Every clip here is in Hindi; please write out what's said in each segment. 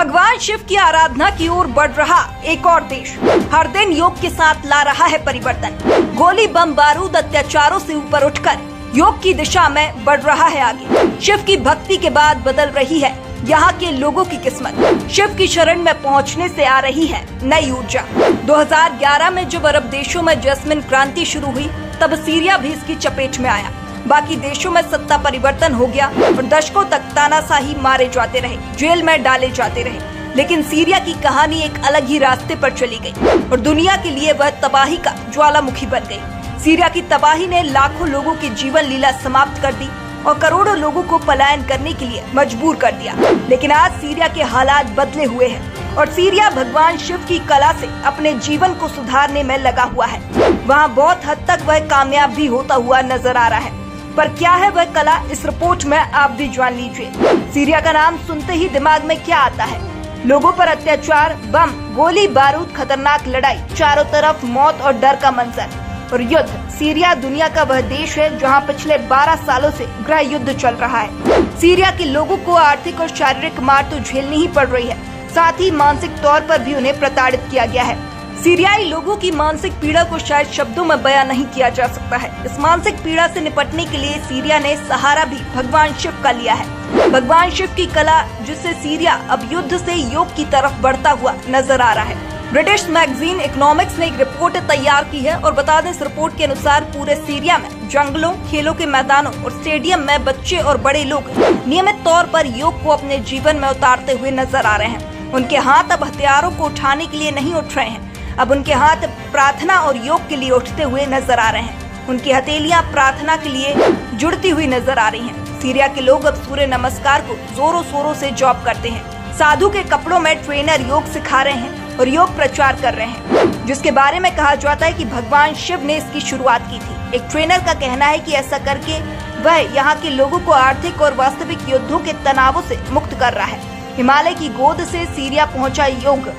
भगवान शिव की आराधना की ओर बढ़ रहा एक और देश हर दिन योग के साथ ला रहा है परिवर्तन। गोली बम बारूद अत्याचारों से ऊपर उठकर योग की दिशा में बढ़ रहा है आगे। शिव की भक्ति के बाद बदल रही है यहाँ के लोगों की किस्मत। शिव की शरण में पहुँचने से आ रही है नई ऊर्जा। 2011 में जब अरब देशों में जैस्मिन क्रांति शुरू हुई, तब सीरिया भी इसकी चपेट में आया। बाकी देशों में सत्ता परिवर्तन हो गया और दशकों तक तानाशाही मारे जाते रहे, जेल में डाले जाते रहे। लेकिन सीरिया की कहानी एक अलग ही रास्ते पर चली गई और दुनिया के लिए वह तबाही का ज्वालामुखी बन गई। सीरिया की तबाही ने लाखों लोगों की जीवन लीला समाप्त कर दी और करोड़ों लोगों को पलायन करने के लिए मजबूर कर दिया। लेकिन आज सीरिया के हालात बदले हुए हैं और सीरिया भगवान शिव की कला से अपने जीवन को सुधारने में लगा हुआ है। वहाँ बहुत हद तक वह कामयाब भी होता हुआ नजर आ रहा है। पर क्या है वह कला, इस रिपोर्ट में आप भी जान लीजिए। सीरिया का नाम सुनते ही दिमाग में क्या आता है? लोगों पर अत्याचार, बम, गोली बारूद, खतरनाक लड़ाई, चारों तरफ मौत और डर का मंजर और युद्ध। सीरिया दुनिया का वह देश है जहां पिछले 12 सालों से गृह युद्ध चल रहा है। सीरिया के लोगों को आर्थिक और शारीरिक मार तो झेलनी ही पड़ रही है, साथ ही मानसिक तौर पर भी उन्हें प्रताड़ित किया गया है। सीरियाई लोगों की मानसिक पीड़ा को शायद शब्दों में बयां नहीं किया जा सकता है। इस मानसिक पीड़ा से निपटने के लिए सीरिया ने सहारा भी भगवान शिव का लिया है। भगवान शिव की कला, जिससे सीरिया अब युद्ध से योग की तरफ बढ़ता हुआ नजर आ रहा है। ब्रिटिश मैगजीन इकोनॉमिक्स ने एक रिपोर्ट तैयार की है और बता दें, इस रिपोर्ट के अनुसार पूरे सीरिया में जंगलों, खेलों के मैदानों और स्टेडियम में बच्चे और बड़े लोग नियमित तौर पर योग को अपने जीवन में उतारते हुए नजर आ रहे हैं। उनके हाथ अब हथियारों को उठाने के लिए नहीं उठ रहे हैं, अब उनके हाथ प्रार्थना और योग के लिए उठते हुए नजर आ रहे हैं। उनकी हथेलियां प्रार्थना के लिए जुड़ती हुई नजर आ रही हैं। सीरिया के लोग अब सूर्य नमस्कार को जोरों शोरों से जॉब करते हैं। साधु के कपड़ों में ट्रेनर योग सिखा रहे हैं और योग प्रचार कर रहे हैं, जिसके बारे में कहा जाता है कि भगवान शिव ने इसकी शुरुआत की थी। एक ट्रेनर का कहना है कि ऐसा करके वह यहाँ के लोगों को आर्थिक और वास्तविक युद्धों के तनावों से मुक्त कर रहा है। हिमालय की गोद से सीरिया पहुंचा योग।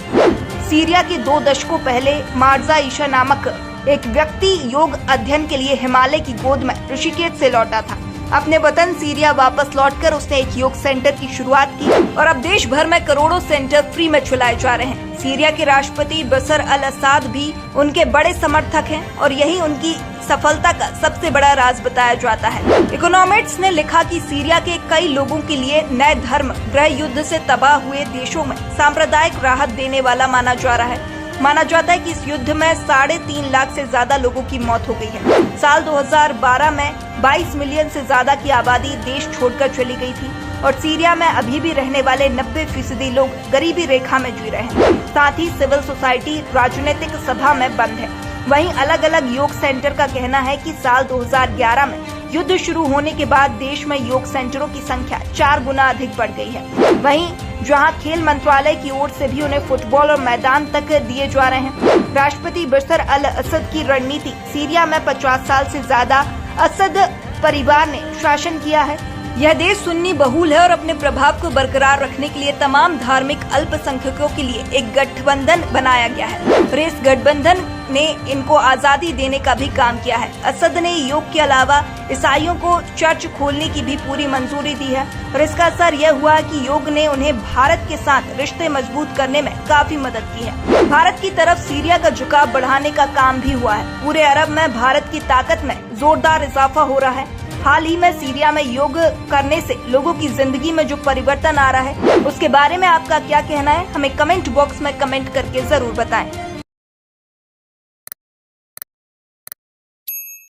सीरिया के 2 दशकों पहले मार्जा ईशा नामक एक व्यक्ति योग अध्ययन के लिए हिमालय की गोद में ऋषिकेश से लौटा था। अपने वतन सीरिया वापस लौटकर उसने एक योग सेंटर की शुरुआत की और अब देश भर में करोड़ों सेंटर फ्री में चलाए जा रहे हैं। सीरिया के राष्ट्रपति बशर अल असाद भी उनके बड़े समर्थक हैं और यही उनकी सफलता का सबसे बड़ा राज बताया जाता है। इकोनॉमिक्स ने लिखा कि सीरिया के कई लोगों के लिए नए धर्म गृह युद्ध से तबाह हुए देशों में सांप्रदायिक राहत देने वाला माना जा रहा है। माना जाता है कि इस युद्ध में 3.5 लाख से ज्यादा लोगों की मौत हो गई है। साल 2012 में 22 मिलियन से ज्यादा की आबादी देश छोड़कर चली गई थी और सीरिया में अभी भी रहने वाले 90% लोग गरीबी रेखा में जी रहे हैं। साथ ही सिविल सोसाइटी राजनीतिक सभा में बंद है। वहीं अलग अलग योग सेंटर का कहना है कि साल 2011 में युद्ध शुरू होने के बाद देश में योग सेंटरों की संख्या 4 गुना अधिक बढ़ गई है। वहीं जहां खेल मंत्रालय की ओर से भी उन्हें फुटबॉल और मैदान तक दिए जा रहे हैं। राष्ट्रपति बशर अल असद की रणनीति, सीरिया में 50 साल से ज्यादा असद परिवार ने शासन किया है। यह देश सुन्नी बहुल है और अपने प्रभाव को बरकरार रखने के लिए तमाम धार्मिक अल्पसंख्यकों के लिए एक गठबंधन बनाया गया है और इस गठबंधन ने इनको आजादी देने का भी काम किया है। असद ने योग के अलावा ईसाइयों को चर्च खोलने की भी पूरी मंजूरी दी है और इसका असर यह हुआ कि योग ने उन्हें भारत के साथ रिश्ते मजबूत करने में काफी मदद की है। भारत की तरफ सीरिया का झुकाव बढ़ाने का काम भी हुआ है। पूरे अरब में भारत की ताकत में जोरदार इजाफा हो रहा है। हाल ही में सीरिया में योग करने से लोगों की जिंदगी में जो परिवर्तन आ रहा है, उसके बारे में आपका क्या कहना है? हमें कमेंट बॉक्स में कमेंट करके जरूर बताएं।